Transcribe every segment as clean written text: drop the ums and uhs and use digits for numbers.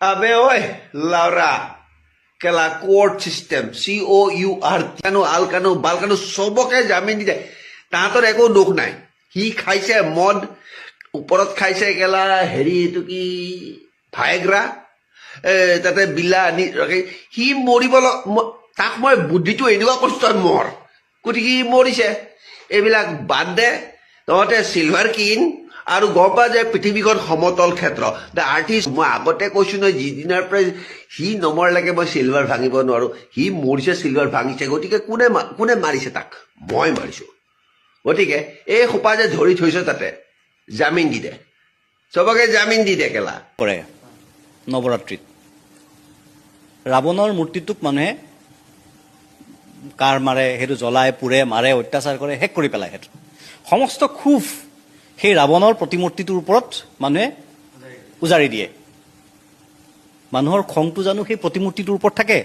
Abe oi, Laura. কেলা court system COUR কানো আল কানো বাল কানো সবকে জামিন দি যায় তাহাঁতৰ একো দুখ নাই সি খাইছে মদ ওপৰত খাইছে কেলা হেৰি এইটো কি ভাইগ্ৰা তাতে বিলা আনি সি মৰিব তাক মই বুদ্ধিটো এনেকুৱা কৈছো তই মৰ গতিকে সি মৰিছে এইবিলাক বাদ দে তহঁতে চিলভাৰ কিন আৰু গম পা যে পৃথিৱীখন সমতল ক্ষেত্ৰ দ্য আৰ্টিষ্ট মই আগতে কৈছো নহয় যিদিনাৰ পৰা সি নমৰলৈকে মই চিলভাৰ ভাঙিব নোৱাৰো সি মৰিছে চিলভাৰ ভাঙিছে গতিকে কোনে মাৰিছে তাক মই মাৰিছো গতিকে এই সোপা যে ধৰি থৈছ তাতে জামিন দি দে চবকে জামিন দি দে কেলা কৰে নৱৰাত্ৰিত ৰাৱণৰ মূৰ্তিটোক মানুহে কাৰ মাৰে সেইটো জ্বলাই পুৰে মাৰে অত্যাচাৰ কৰে শেষ কৰি পেলায় সেইটো সমস্ত ক্ষোভ সেই ৰাৱণৰ প্ৰতিমূৰ্তিটোৰ ওপৰত মানুহে উজাৰি দিয়ে মানুহৰ খংটো জানো সেই প্ৰতিমূৰ্তিটোৰ ওপৰত থাকে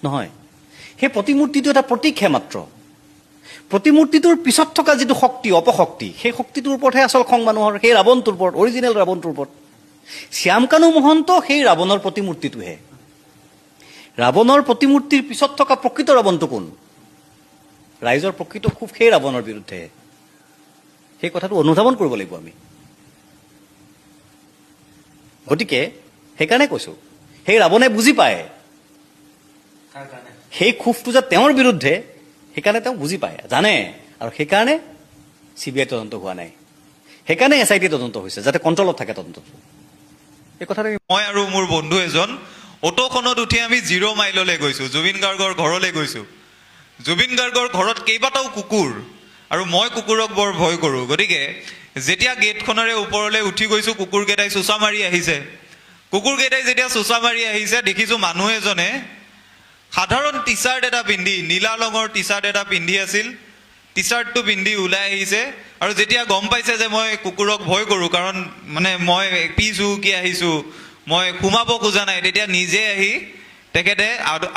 নহয় সেই প্ৰতিমূৰ্তিটো এটা প্ৰতীকহে মাত্ৰ প্ৰতিমূৰ্তিটোৰ পিছত থকা যিটো শক্তি অপশক্তি সেই শক্তিটোৰ ওপৰতহে আচল খং মানুহৰ সেই ৰাৱণটোৰ ওপৰত অৰিজিনেল ৰাৱণটোৰ ওপৰত শ্যামকানু মহন্ত সেই ৰাৱণৰ প্ৰতিমূৰ্তিটোহে ৰাৱণৰ প্ৰতিমূৰ্তিৰ পিছত থকা প্ৰকৃত ৰাৱণটো কোন ৰাইজৰ প্ৰকৃত ক্ষোভ সেই ৰাৱণৰ বিৰুদ্ধে সেই কথাটো অনুধাৱন কৰিব লাগিব আমি গতিকে সেইকাৰণে কৈছো সেই ৰাৱণে বুজি পায় সেই ক্ষোভটো যে তেওঁৰ বিৰুদ্ধে সেইকাৰণে তেওঁ বুজি পায় জানে আৰু সেইকাৰণে CBI তদন্ত হোৱা নাই সেইকাৰণে SIT তদন্ত হৈছে যাতে কণ্ট্ৰলত থাকে তদন্তটো এই কথাটো মই আৰু মোৰ বন্ধু এজন অটোখনত উঠি আমি 0 মাইললৈ গৈছো জুবিন গাৰ্গৰ ঘৰলৈ গৈছো জুবিন গাৰ্গৰ ঘৰত কেইবাটাও কুকুৰ আৰু মই কুকুৰক বৰ ভয় কৰোঁ গতিকে যেতিয়া গেটখনৰে ওপৰলৈ উঠি গৈছো কুকুৰকেইটাই চুচা মাৰি আহিছে কুকুৰকেইটাই যেতিয়া চুচা মাৰি আহিছে দেখিছো মানুহ এজনে সাধাৰণ টি-চাৰ্ট এটা পিন্ধি নীলা ৰঙৰ টি-চাৰ্ট এটা পিন্ধি আছিল টি-চাৰ্টটো পিন্ধি ওলাই আহিছে আৰু যেতিয়া গম পাইছে যে মই কুকুৰক ভয় কৰোঁ কাৰণ মানে মই পিছু কি আহিছো মই সোমাব খোজা নাই তেতিয়া নিজে আহি তেখেতে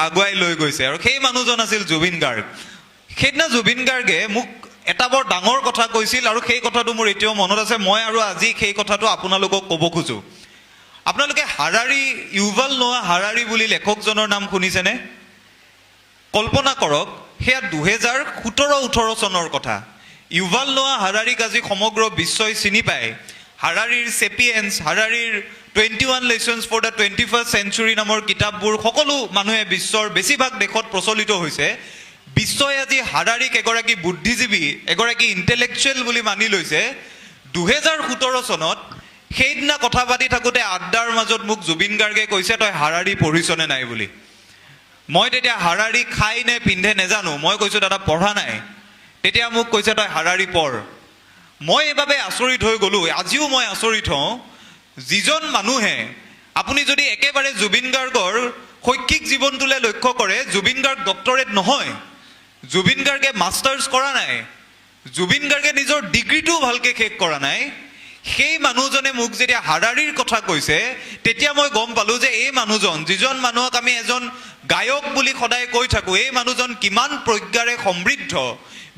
আগুৱাই লৈ গৈছে আৰু সেই মানুহজন আছিল জুবিন গাৰ্গ সেইদিনা জুবিন গাৰ্গে মোক এটা বৰ ডাঙৰ কথা কৈছিল আৰু সেই কথাটো মোৰ এতিয়াও মনত আছে মই আৰু আজি সেই কথাটো আপোনালোকক ক'ব খোজো আপোনালোকে হাৰাৰী ইউভাল নোৱা হাৰাৰী বুলি লেখকজনৰ নাম শুনিছেনে কল্পনা কৰক সেয়া 2017-18 চনৰ কথা ইউভাল নোৱা হাৰাৰীক আজি সমগ্ৰ বিশ্বই চিনি পায় হাৰাৰীৰ sapiens হাৰাৰীৰ 21 Lessons for the 21st Century নামৰ কিতাপবোৰ সকলো মানুহে বিশ্বৰ বেছিভাগ দেশত প্ৰচলিত হৈছে বিশ্বই আজি হাৰাৰীক এগৰাকী বুদ্ধিজীৱী এগৰাকী ইণ্টেলেকচুৱেল বুলি মানি লৈছে 2017 চনত সেইদিনা কথা পাতি থাকোঁতে আড্ডাৰ মাজত মোক জুবিন গাৰ্গে কৈছে তই হাৰাৰী পঢ়িছনে নাই বুলি মই তেতিয়া হাৰাৰী খাই নে পিন্ধে নেজানো মই কৈছোঁ দাদা পঢ়া নাই তেতিয়া মোক কৈছে তই হাৰাৰী পঢ় মই এইভাৱে আচৰিত হৈ গ'লোঁ আজিও মই আচৰিত হওঁ যিজন মানুহে আপুনি যদি একেবাৰে জুবিন গাৰ্গৰ শৈক্ষিক জীৱনটোলৈ লক্ষ্য কৰে জুবিন গাৰ্গ ডক্টৰেট নহয় জুবিন গাৰ্গে মাষ্টাৰ্ছ কৰা নাই জুবিন গাৰ্গে নিজৰ ডিগ্ৰীটোও ভালকৈ শেষ কৰা নাই সেই মানুহজনে মোক যেতিয়া হাৰাৰীৰ কথা কৈছে তেতিয়া মই গম পালোঁ যে এই মানুহজন যিজন মানুহক আমি এজন গায়ক বুলি সদায় কৈ থাকোঁ এই মানুহজন কিমান প্ৰজ্ঞাৰে সমৃদ্ধ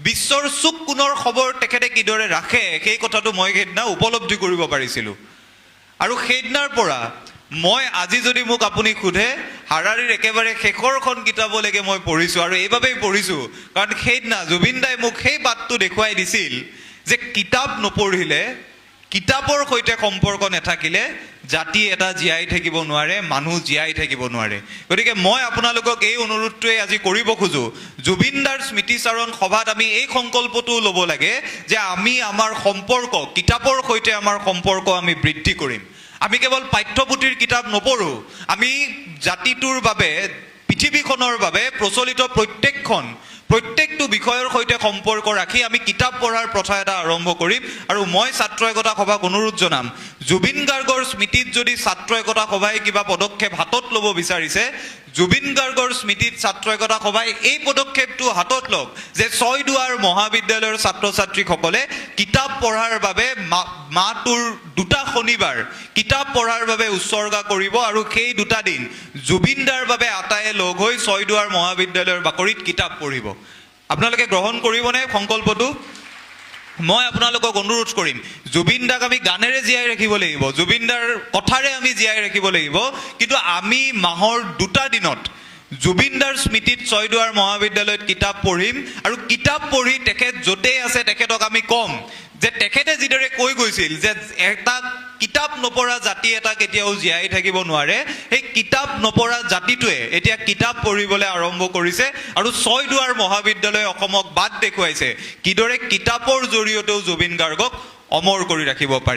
বিশ্বৰ চুক কোণৰ খবৰ তেখেতে কিদৰে ৰাখে সেই কথাটো মই সেইদিনা উপলব্ধি কৰিব পাৰিছিলোঁ আৰু সেইদিনাৰ পৰা মই আজি যদি মোক আপুনি সোধে হাৰাৰীৰ একেবাৰে শেষৰখন কিতাপলৈকে মই পঢ়িছোঁ আৰু এইবাবেই পঢ়িছোঁ কাৰণ সেইদিনা জুবিন দাই মোক সেই বাটটো দেখুৱাই দিছিল যে কিতাপ নপঢ়িলে কিতাপৰ সৈতে সম্পৰ্ক নাথাকিলে জাতি এটা জীয়াই থাকিব নোৱাৰে মানুহ জীয়াই থাকিব নোৱাৰে গতিকে মই আপোনালোকক এই অনুৰোধটোৱে আজি কৰিব খোজোঁ জুবিন দাৰ স্মৃতিচাৰণ সভাত আমি এই সংকল্পটো ল'ব লাগে যে আমি আমাৰ সম্পৰ্ক কিতাপৰ সৈতে আমাৰ সম্পৰ্ক আমি বৃদ্ধি কৰিম আমি কেৱল পাঠ্যপুথিৰ কিতাপ নপঢ়োঁ আমি জাতিটোৰ বাবে পৃথিৱীখনৰ বাবে প্ৰচলিত প্ৰত্যেকটো বিষয়ৰ সৈতে সম্পৰ্ক ৰাখি আমি কিতাপ পঢ়াৰ প্ৰথা এটা আৰম্ভ কৰিম আৰু মই ছাত্ৰ একতা সভাক অনুৰোধ জনাম জুবিন গাৰ্গৰ স্মৃতিত যদি ছাত্ৰ একতা সভাই কিবা পদক্ষেপ হাতত ল'ব বিচাৰিছে জুবিন গাৰ্গৰ স্মৃতিত ছাত্ৰ একতা সভাই এই পদক্ষেপটো হাতত লওক যে ছয়দুৱাৰ মহাবিদ্যালয়ৰ ছাত্ৰ ছাত্ৰীসকলে কিতাপ পঢ়াৰ বাবে মাহটোৰ 2টা শনিবাৰ কিতাপ পঢ়াৰ বাবে উৎসৰ্গা কৰিব আৰু সেই 2টা দিন জুবিন দাৰ বাবে আটায়ে লগ হৈ ছয়দুৱাৰ মহাবিদ্যালয়ৰ বাকৰিত কিতাপ পঢ়িব আপোনালোকে গ্ৰহণ কৰিবনে সংকল্পটো মই আপোনালোকক অনুৰোধ কৰিম, জুবিন দাক আমি গানেৰে জীয়াই ৰাখিব লাগিব, জুবিন দাৰ কথাৰে আমি জীয়াই ৰাখিব লাগিব, কিন্তু আমি মাহৰ 2টা দিনত জুবিন দাৰ স্মৃতিত ছয়দুৱাৰ মহাবিদ্যালয়ত কিতাপ পঢ়িম, আৰু কিতাপ পঢ়ি তেখেত য'তেই আছে তেখেতক আমি ক'ম যে তেখেতে যিদৰে কৈ গৈছিল যে এটা কিতাপ নপঢ়া জাতি এটা কেতিয়াও জীয়াই থাকিব নোৱাৰে, সেই কিতাপ নপঢ়া জাতিটোৱে এতিয়া কিতাপ পঢ়িবলৈ আৰম্ভ কৰিছে, আৰু ছয়দুৱাৰ মহাবিদ্যালয়ে অসমক বাট দেখুৱাইছে কিদৰে কিতাপৰ জৰিয়তেও জুবিন গাৰ্গক অমৰ কৰি ৰাখিব পাৰি।